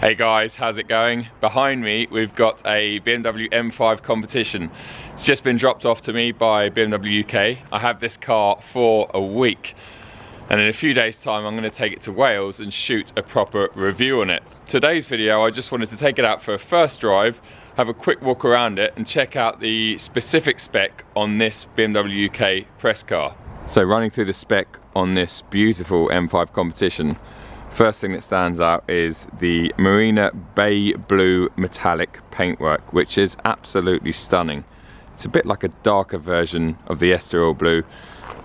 Hey guys, how's it going? Behind me we've got a BMW M5 Competition. It's just been dropped off to me by BMW UK. I have this car for a week and in a few days time I'm going to take it to Wales and shoot a proper review on it. Today's video I just wanted to take it out for a first drive, have a quick walk around it and check out the specific spec on this BMW UK press car. So running through the spec on this beautiful M5 Competition, first thing that stands out is the Marina Bay Blue metallic paintwork, which is absolutely stunning. It's a bit like a darker version of the Estoril Blue,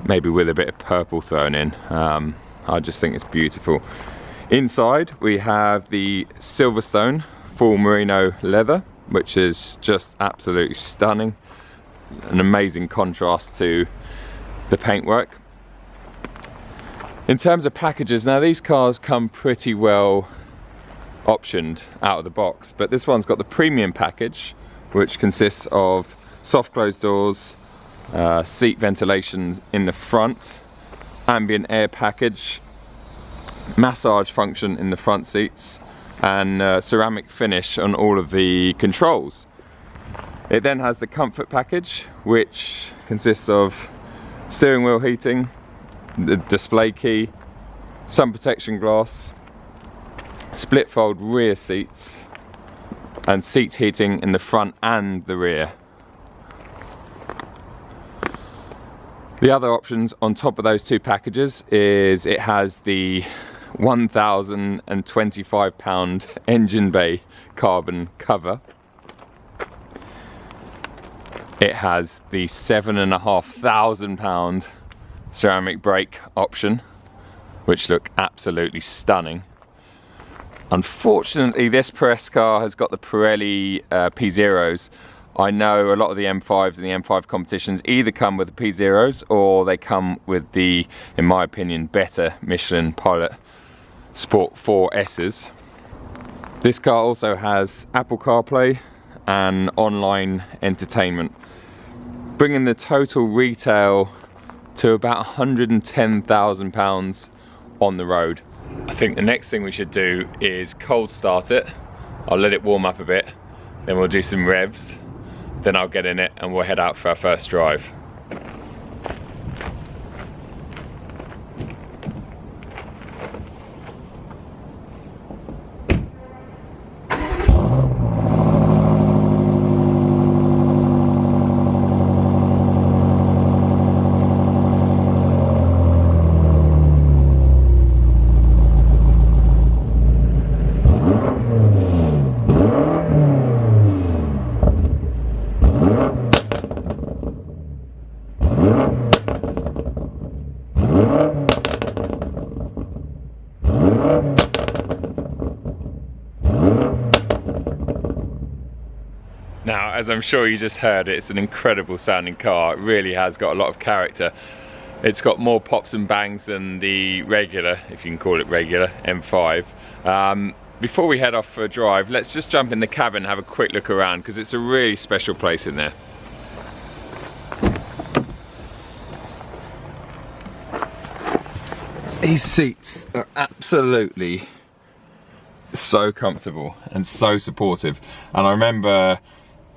maybe with a bit of purple thrown in. I just think it's beautiful. Inside we have the Silverstone full merino leather, which is just absolutely stunning. An amazing contrast to the paintwork. In terms of packages, now these cars come pretty well optioned out of the box, but this one's got the premium package, which consists of soft closed doors, seat ventilation in the front, ambient air package, massage function in the front seats, and ceramic finish on all of the controls. It then has the comfort package, which consists of steering wheel heating, the display key, sun protection glass, split fold rear seats, and seat heating in the front and the rear. The other options on top of those two packages is it has the 1,025 pound engine bay carbon cover. It has the 7,500 pound ceramic brake option, which look absolutely stunning. Unfortunately, this press car has got the Pirelli P0s. I know a lot of the M5s and the M5 Competitions either come with the P0s or they come with the, in my opinion, better Michelin Pilot Sport 4S's. This car also has Apple CarPlay and online entertainment, bringing the total retail to about £110,000 on the road. I think the next thing we should do is cold start it. I'll let it warm up a bit, then we'll do some revs, then I'll get in it and we'll head out for our first drive. Now, as I'm sure you just heard, it's an incredible sounding car. It really has got a lot of character. It's got more pops and bangs than the regular, if you can call it regular, M5. Before we head off for a drive, let's just jump in the cabin and have a quick look around, because it's a really special place in there. These seats are absolutely so comfortable and so supportive, and I remember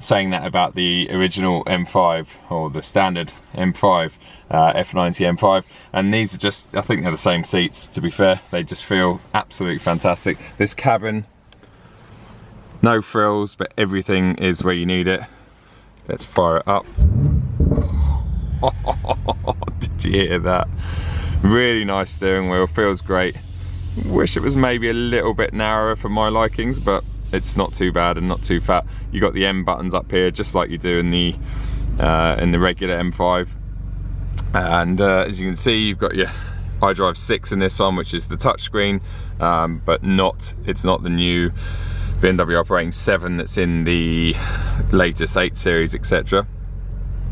saying that about the original M5 or the standard M5, F90 M5, and these are just, I think they're the same seats, to be fair. They just feel absolutely fantastic. This cabin, no frills, but everything is where you need it. Let's fire it up. Did you hear that? Really nice steering wheel, feels great. Wish it was maybe a little bit narrower for my likings, but it's not too bad and not too fat. You got the M buttons up here, just like you do in the regular M5. And as you can see, you've got your iDrive 6 in this one, which is the touchscreen, but it's not the new BMW operating 7 that's in the latest 8 series, etc.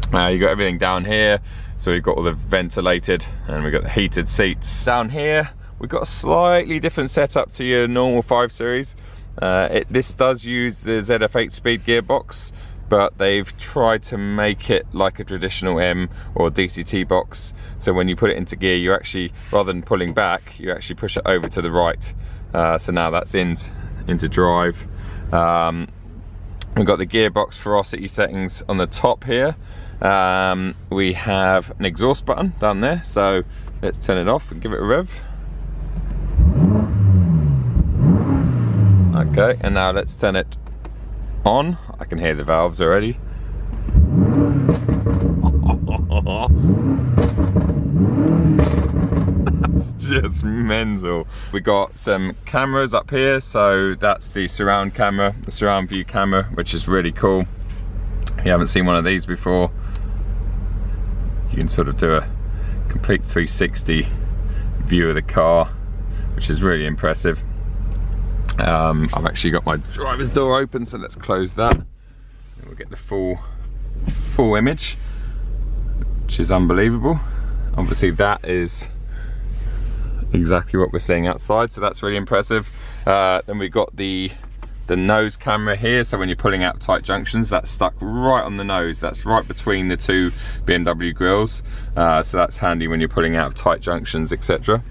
You got everything down here, so we've got all the ventilated and we've got the heated seats. Down here we've got a slightly different setup to your normal 5 series. This does use the ZF8 speed gearbox, but they've tried to make it like a traditional M or DCT box. So when you put it into gear, you actually, rather than pulling back, you actually push it over to the right. So now that's in into drive. We've got the gearbox ferocity settings on the top here. We have an exhaust button down there, so let's turn it off and give it a rev. Okay, and now let's turn it on. I can hear the valves already. That's just mental. We got some cameras up here, so that's the surround camera, the surround view camera, which is really cool. If you haven't seen one of these before, you can sort of do a complete 360 view of the car, which is really impressive. I've actually got my driver's door open, so let's close that. And we'll get the full image, which is unbelievable. Obviously that is exactly what we're seeing outside, so that's really impressive. Then we've got the nose camera here, so when you're pulling out tight junctions, that's stuck right on the nose. That's right between the two BMW grills, so that's handy when you're pulling out of tight junctions, etc.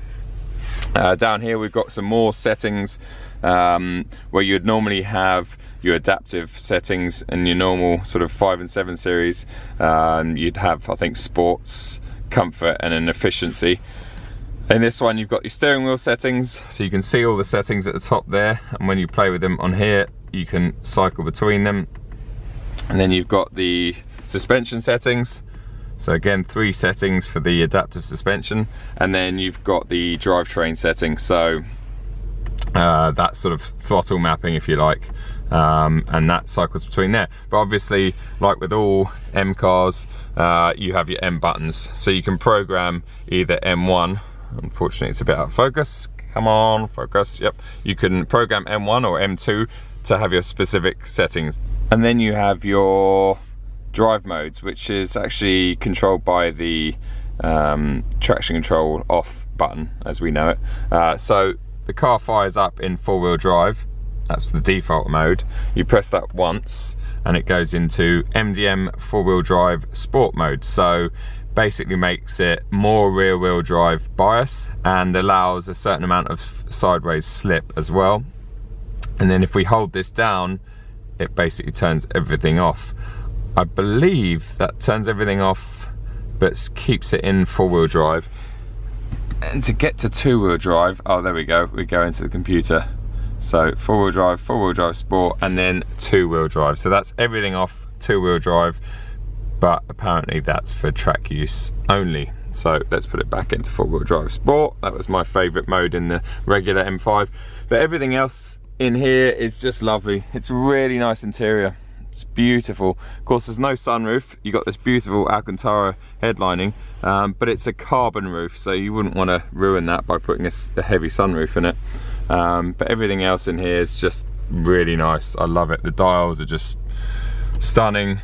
Down here we've got some more settings where you'd normally have your adaptive settings and your normal sort of 5 and 7 series. You'd have, I think, sports, comfort and an efficiency. In this one you've got your steering wheel settings, so you can see all the settings at the top there, and when you play with them on here you can cycle between them. And then you've got the suspension settings, so again 3 settings for the adaptive suspension, and then you've got the drivetrain settings, so that's sort of throttle mapping if you like, and that cycles between there. But obviously, like with all M cars, you have your M buttons, so you can program either M1. Unfortunately it's a bit out of focus, come on, focus, yep. You can program M1 or M2 to have your specific settings. And then you have your drive modes, which is actually controlled by the traction control off button as we know it. So the car fires up in 4-wheel drive, that's the default mode. You press that once and it goes into MDM 4-wheel drive sport mode, so basically makes it more rear wheel drive bias and allows a certain amount of sideways slip as well. And then if we hold this down, it basically turns everything off. I believe that turns everything off but keeps it in 4-wheel drive. And to get to 2-wheel drive, oh there we go, we go into the computer. So 4-wheel drive sport, and then 2-wheel drive. So that's everything off 2-wheel drive, but apparently that's for track use only. So let's put it back into 4-wheel drive sport. That was my favorite mode in the regular M5. But everything else in here is just lovely. It's really nice interior. It's beautiful. Of course, there's no sunroof. You got this beautiful Alcantara headlining, but it's a carbon roof, so you wouldn't want to ruin that by putting a heavy sunroof in it. But everything else in here is just really nice. I love it. The dials are just stunning.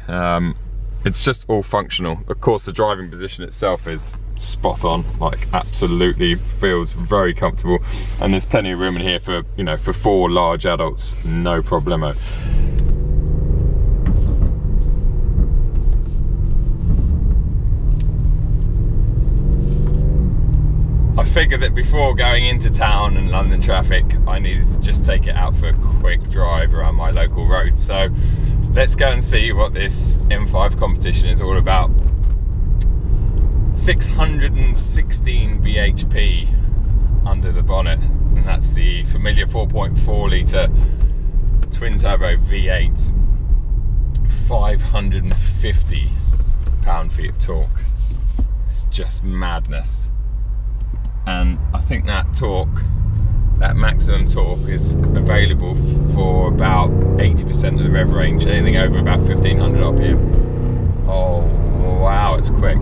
It's just all functional. Of course, the driving position itself is spot on, like absolutely feels very comfortable, and there's plenty of room in here for, you know, for 4 large adults, no problemo. I figured that before going into town and London traffic, I needed to just take it out for a quick drive around my local road. So let's go and see what this M5 Competition is all about. 616 bhp under the bonnet, and that's the familiar 4.4 litre twin turbo V8, 550 pound-feet of torque. It's just madness. And I think that torque, that maximum torque, is available for about 80% of the rev range, anything over about 1500 RPM. Oh wow, it's quick.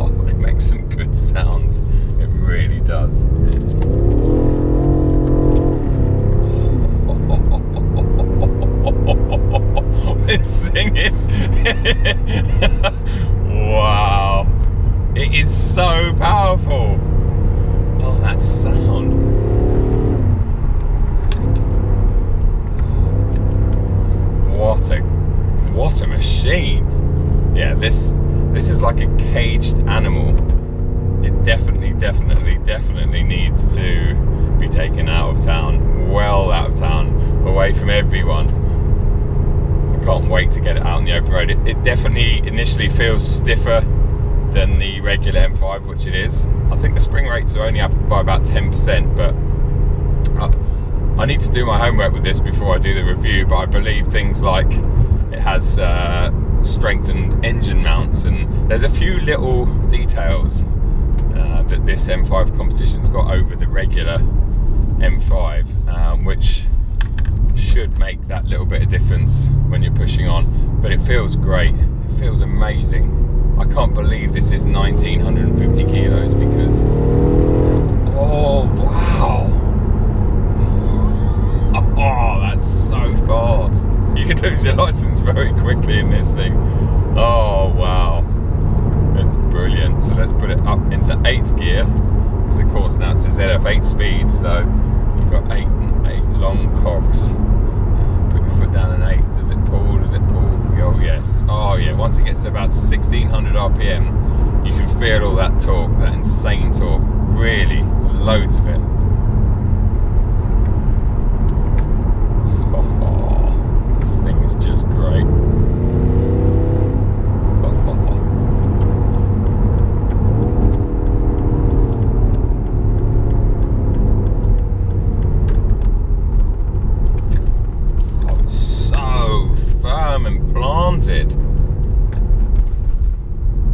Oh, it makes some good sounds, it really does. This thing is wow. It is so powerful. Oh, that sound. What a machine. Yeah, this is like a caged animal. It definitely needs to be taken out of town, well out of town, away from everyone. I can't wait to get it out on the open road. It definitely initially feels stiffer than the regular M5, which it is. I think the spring rates are only up by about 10%, but I need to do my homework with this before I do the review, but I believe things like it has strengthened engine mounts, and there's a few little details that this M5 Competition's got over the regular M5, which should make that little bit of difference when you're pushing on. But it feels great, it feels amazing. I can't believe this is 1950 kilos because, oh wow, oh that's so fast. You can lose your license very quickly in this thing. Oh wow, that's brilliant. So let's put it up into 8th gear, because of course now it's a ZF8 speed, so you've got 8 long cogs. Put your foot down in 8. Does it pull? Does it pull? Oh yes. Oh yeah. Once it gets to about 1600 RPM, you can feel all that torque, that insane torque. Really, loads of it. Oh, this thing is just great.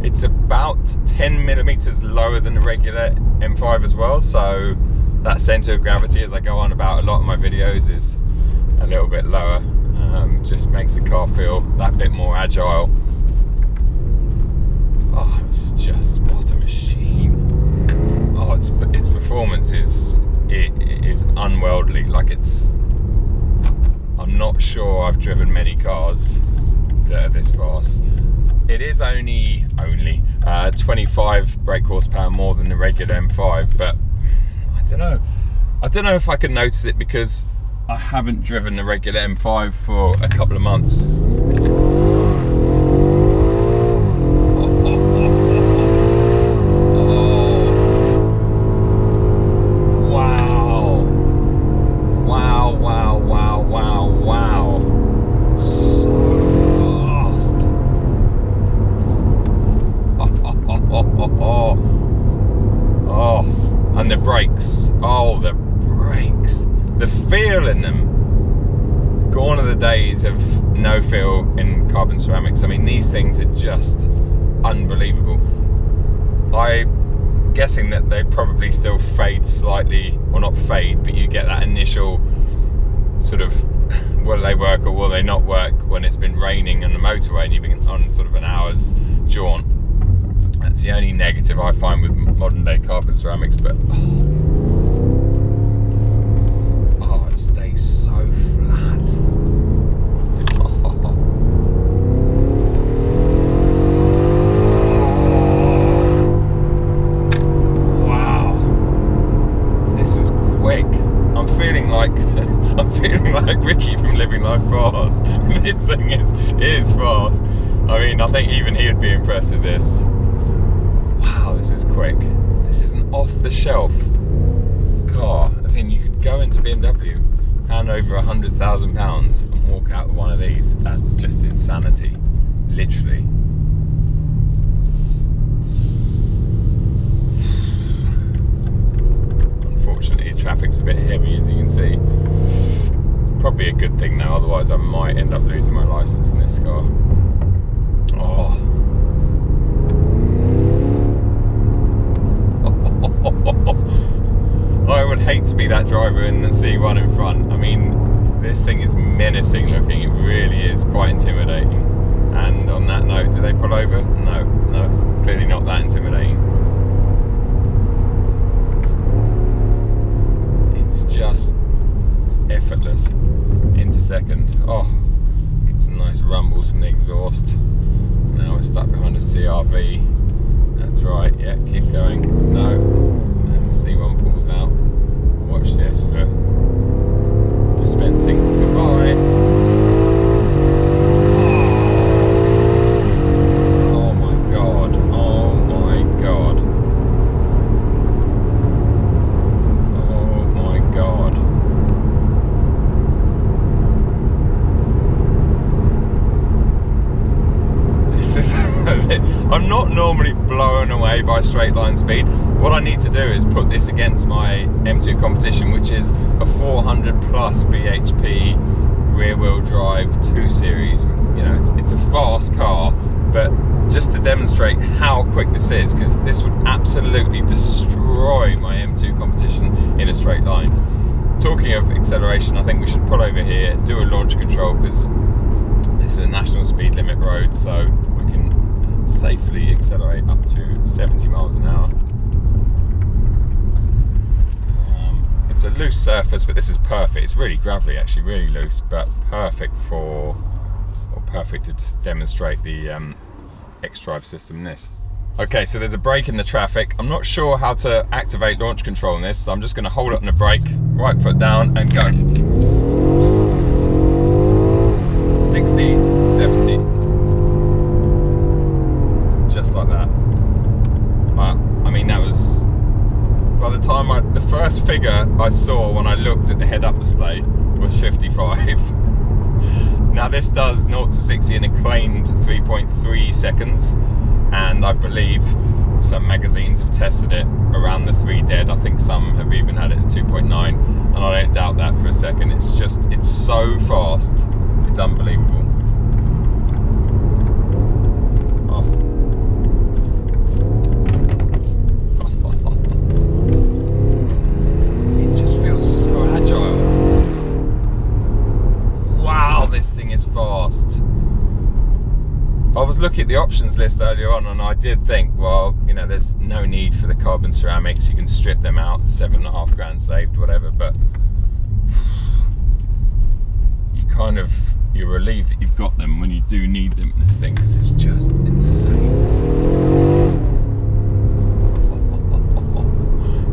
It's about 10mm lower than the regular M5 as well, so that centre of gravity, as I go on about a lot of my videos, is a little bit lower. Just makes the car feel that bit more agile. Oh, it's just what a machine. Oh, its performance is unworldly. Like, I'm not sure I've driven many cars that are this fast. It is only 25 brake horsepower more than the regular M5, but I don't know if I can notice it because I haven't driven the regular M5 for a couple of months. And the brakes, oh the brakes, the feel in them. Gone are the days of no feel in carbon ceramics. I mean, these things are just unbelievable. I'm guessing that they probably still fade slightly, well not fade, but you get that initial sort of, will they work or will they not work when it's been raining on the motorway and you've been on sort of an hour's jaunt. That's the only negative I find with modern day carbon ceramics, but oh, it stays so flat. Oh. Wow, this is quick. I'm feeling like Ricky from Living Life Fast. This thing is fast. I mean, I think even he would be impressed with this. Wow, this is quick. This is an off-the-shelf car. As in, you could go into BMW, hand over £100,000 and walk out with one of these. That's just insanity, literally. Unfortunately, traffic's a bit heavy, as you can see. Probably a good thing now, otherwise I might end up losing my license in this car. Oh. I would hate to be that driver in the C1 in front. I mean, this thing is menacing looking. It really is quite intimidating. And on that note, do they pull over? No, clearly not that intimidating. It's just effortless into second. Oh, get some nice rumbles from the exhaust. Now we're stuck behind a CRV. That's right, yeah, keep going. No, and the C1 pulls out. Watch this for dispensing. Goodbye. Oh my god, oh my god. Oh my god. normally blown away by straight line speed. What I need to do is put this against my M2 Competition, which is a 400 plus bhp rear wheel drive 2 series. You know, it's a fast car, but just to demonstrate how quick this is, because this would absolutely destroy my M2 Competition in a straight line. Talking of acceleration, I think we should pull over here, do a launch control, because this is a national speed limit road, so we can safely accelerate up to 70 miles an hour. It's a loose surface, but this is perfect. It's really gravelly, actually, really loose, but perfect to demonstrate the X-Drive system in this. Okay, so there's a break in the traffic. I'm not sure how to activate launch control in this, so I'm just going to hold it on the brake, right foot down, and go. 60, 70. Just like that. I mean, that was, by the time the first figure I saw when I looked at the head-up display was 55. Now this does 0 to 60 in a claimed 3.3 seconds, and I believe some magazines have tested it around the 3 dead. I think some have even had it at 2.9, and I don't doubt that for a second. It's so fast, it's unbelievable. It just feels so agile. Wow, this thing is fast. I was looking at the options list earlier on, and I did think, well, you know, there's no need for the carbon ceramics. You can strip them out, 7.5 grand saved, whatever. But you're relieved that you've got them when you do need them in this thing, because it's just insane.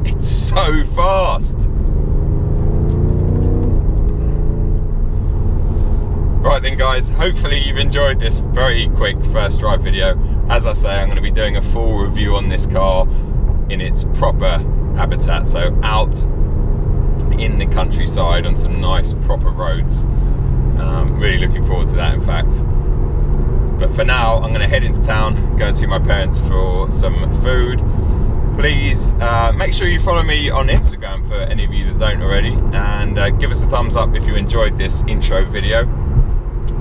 It's so fast. Right then guys, hopefully you've enjoyed this very quick first drive video. As I say, I'm going to be doing a full review on this car in its proper habitat, so out in the countryside on some nice proper roads. Really looking forward to that, in fact. But for now, I'm going to head into town, go and see my parents for some food. Please make sure you follow me on Instagram for any of you that don't already, and give us a thumbs up if you enjoyed this intro video.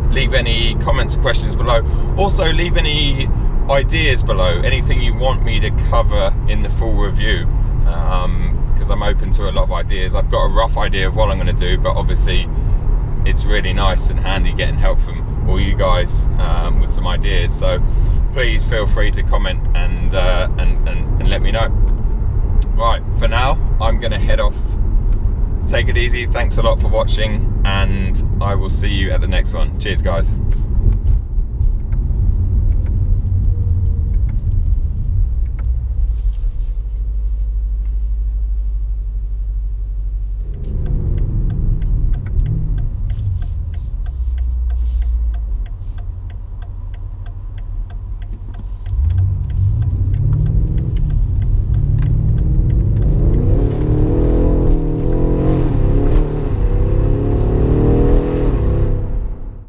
Leave any comments or questions below. Also, leave any ideas below, anything you want me to cover in the full review, because I'm open to a lot of ideas. I've got a rough idea of what I'm going to do, but obviously it's really nice and handy getting help from all you guys with some ideas. So please feel free to comment and let me know. Right, for now, I'm going to head off. Take it easy. Thanks a lot for watching, and I will see you at the next one. Cheers, guys.